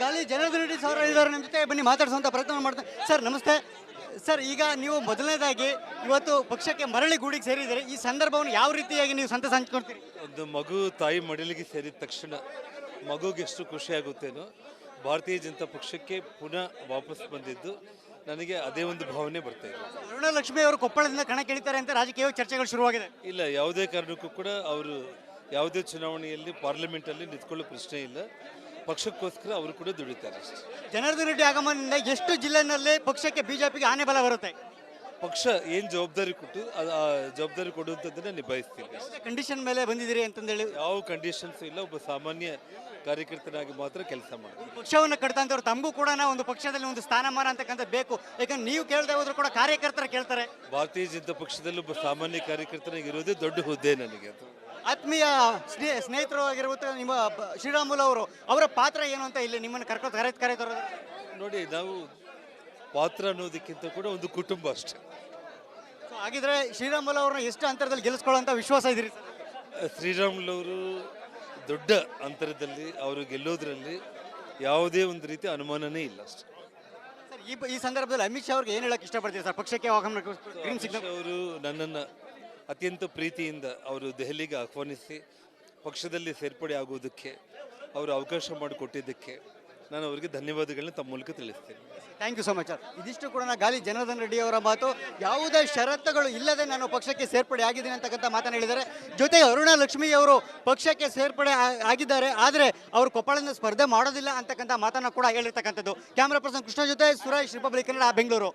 ಗಾಲಿ Janardhan Reddy sir ಇದ್ದಾರೆ ನಮ್ಮ ಜೊತೆ, ಬನ್ನಿ ಮಾತಾಡಿಸುವಂತ ಪ್ರಯತ್ನ ಮಾಡ್ತಾರೆ. ಸರ್ ನಮಸ್ತೆ. ಸರ್, ಈಗ ನೀವು ಮೊದಲನೇದಾಗಿ ಇವತ್ತು ಪಕ್ಷಕ್ಕೆ ಮರಳಿ ಗೂಡಿಗೆ ಸೇರಿದರೆ ಈ ಸಂದರ್ಭವನ್ನು ಯಾವ ರೀತಿಯಾಗಿ ನೀವು ಸಂತಸ ಹಂಚ್ಕೊಳ್ತೀರಿ? ಒಂದು ಮಗು ತಾಯಿ ಮಡಿಲಿಗೆ ಸೇರಿದ ತಕ್ಷಣ ಮಗುಗೆ ಎಷ್ಟು ಖುಷಿಯಾಗುತ್ತೇನೋ, ಭಾರತೀಯ ಜನತಾ ಪಕ್ಷಕ್ಕೆ ಪುನಃ ವಾಪಸ್ ಬಂದಿದ್ದು ನನಗೆ ಅದೇ ಒಂದು ಭಾವನೆ ಬರ್ತಾ ಇದೆ. ಅರುಣಲಕ್ಷ್ಮಿ ಅವರು ಕೊಪ್ಪಳದಿಂದ ಕಣಕ್ಕಿಳಿತಾರೆ ಅಂತ ರಾಜಕೀಯ ಚರ್ಚೆಗಳು ಶುರುವಾಗಿದೆ. ಇಲ್ಲ, ಯಾವುದೇ ಕಾರಣಕ್ಕೂ ಕೂಡ ಅವರು ಯಾವುದೇ ಚುನಾವಣೆಯಲ್ಲಿ ಪಾರ್ಲಿಮೆಂಟಲ್ಲಿ ನಿಂತ್ಕೊಳ್ಳೋ ಪ್ರಶ್ನೆ ಇಲ್ಲ. ಪಕ್ಷಕ್ಕೋಸ್ಕರ ಅವರು ಕೂಡ ದುಡಿತಾರೆ ಅಷ್ಟೇ. ಜನಾರ್ದನ್ ರೆಡ್ಡಿ ಆಗಮನದಿಂದ ಎಷ್ಟು ಜಿಲ್ಲೆನಲ್ಲಿ ಪಕ್ಷಕ್ಕೆ ಬಿಜೆಪಿಗೆ ಆನೆ ಬಲ ಬರುತ್ತೆ? ಪಕ್ಷ ಏನು ಜವಾಬ್ದಾರಿ ಕೊಟ್ಟು ಆ ಜವಾಬ್ದಾರಿ ಕೊಡುವಂಥದ್ದನ್ನು ನಿಭಾಯಿಸ್ತೀನಿ. ಕಂಡೀಷನ್ ಮೇಲೆ ಬಂದಿದ್ದೀರಿ ಅಂತಂದೇಳಿ ಯಾವ ಕಂಡೀಷನ್ಸ್ ಇಲ್ಲ, ಒಬ್ಬ ಸಾಮಾನ್ಯ ಕಾರ್ಯಕರ್ತನಾಗಿ ಮಾತ್ರ ಕೆಲಸ ಮಾಡ್ತೀನಿ. ಪಕ್ಷವನ್ನು ಕಟ್ತಂತವ್ರು ತಮಗೂ ಕೂಡ ಒಂದು ಪಕ್ಷದಲ್ಲಿ ಒಂದು ಸ್ಥಾನಮಾನ ಅಂತಕ್ಕಂಥ ಬೇಕು. ಯಾಕಂದ್ರೆ ನೀವು ಕೇಳದೆ ಹೋದ್ರು ಕೂಡ ಕಾರ್ಯಕರ್ತರ ಕೇಳ್ತಾರೆ. ಭಾರತೀಯ ಜನತಾ ಪಕ್ಷದಲ್ಲಿ ಒಬ್ಬ ಸಾಮಾನ್ಯ ಕಾರ್ಯಕರ್ತನಾಗಿ ಇರೋದೇ ದೊಡ್ಡ ಹುದ್ದೆ ನನಗೆ. ಅದು ಆತ್ಮೀಯ ಸ್ನೇಹಿತರು ಆಗಿರುವಂಥ ನಿಮ್ಮ ಶ್ರೀರಾಮುಲು ಅವರು, ಅವರ ಪಾತ್ರ ಏನು ಅಂತ ಇಲ್ಲಿ ನಿಮ್ಮನ್ನು ಕರೆತರೋದು ನೋಡಿ, ನಾವು ಪಾತ್ರ ಅನ್ನೋದಕ್ಕಿಂತ ಕೂಡ ಒಂದು ಕುಟುಂಬ ಅಷ್ಟೇ. ಹಾಗಿದ್ರೆ ಶ್ರೀರಾಮುಲು ಅವ್ರನ್ನ ಎಷ್ಟು ಅಂತರದಲ್ಲಿ ಗೆಲ್ಲಿಸ್ಕೊಳ್ಳೋಂಥ ವಿಶ್ವಾಸ ಇದೀರಿ? ಶ್ರೀರಾಮುಲು ಅವರು ದೊಡ್ಡ ಅಂತರದಲ್ಲಿ ಅವರು ಗೆಲ್ಲೋದ್ರಲ್ಲಿ ಯಾವುದೇ ಒಂದು ರೀತಿ ಅನುಮಾನನೇ ಇಲ್ಲ ಅಷ್ಟೇ. ಸರ್, ಈ ಸಂದರ್ಭದಲ್ಲಿ ಅಮಿತ್ ಶಾ ಅವ್ರಿಗೆ ಏನು ಹೇಳಕ್ಕೆ ಇಷ್ಟಪಡ್ತೀರಿ ಸರ್? ಪಕ್ಷಕ್ಕೆ ಅವರು ನನ್ನನ್ನು ಅತ್ಯಂತ ಪ್ರೀತಿಯಿಂದ ಅವರು ದೆಹಲಿಗೆ ಆಹ್ವಾನಿಸಿ ಪಕ್ಷದಲ್ಲಿ ಸೇರ್ಪಡೆ ಆಗೋದಕ್ಕೆ ಅವರು ಅವಕಾಶ ಮಾಡಿಕೊಟ್ಟಿದ್ದಕ್ಕೆ ನಾನು ಅವರಿಗೆ ಧನ್ಯವಾದಗಳನ್ನ ತಮ್ಮ ಮೂಲಕ ತಿಳಿಸ್ತೇನೆ. Thank you so much sir. ಇದಿಷ್ಟು ಕೂಡ ಗಾಲಿ ಜನಾರ್ದನ್ ರೆಡ್ಡಿ ಅವರ ಮಾತು. ಯಾವುದೇ ಷರತ್ತುಗಳು ಇಲ್ಲದೆ ನಾನು ಪಕ್ಷಕ್ಕೆ ಸೇರ್ಪಡೆ ಆಗಿದ್ದೀನಿ ಅಂತಕ್ಕಂಥ ಮಾತನ್ನು ಹೇಳಿದ್ದಾರೆ. ಜೊತೆಗೆ ಅರುಣಲಕ್ಷ್ಮಿ ಅವರು ಪಕ್ಷಕ್ಕೆ ಸೇರ್ಪಡೆ ಆಗಿದ್ದಾರೆ, ಆದರೆ ಅವರು ಕೊಪ್ಪಳದಿಂದ ಸ್ಪರ್ಧೆ ಮಾಡೋದಿಲ್ಲ ಅಂತಕ್ಕಂಥ ಮಾತನ್ನು ಕೂಡ ಹೇಳಿರ್ತಕ್ಕಂಥದ್ದು. ಕ್ಯಾಮ್ರಾ ಪರ್ಸನ್ ಕೃಷ್ಣ ಜೊತೆ ಸುರೇಶ್, ರಿಪಬ್ಲಿಕ್ ಕನ್ನಡ, ಬೆಂಗಳೂರು.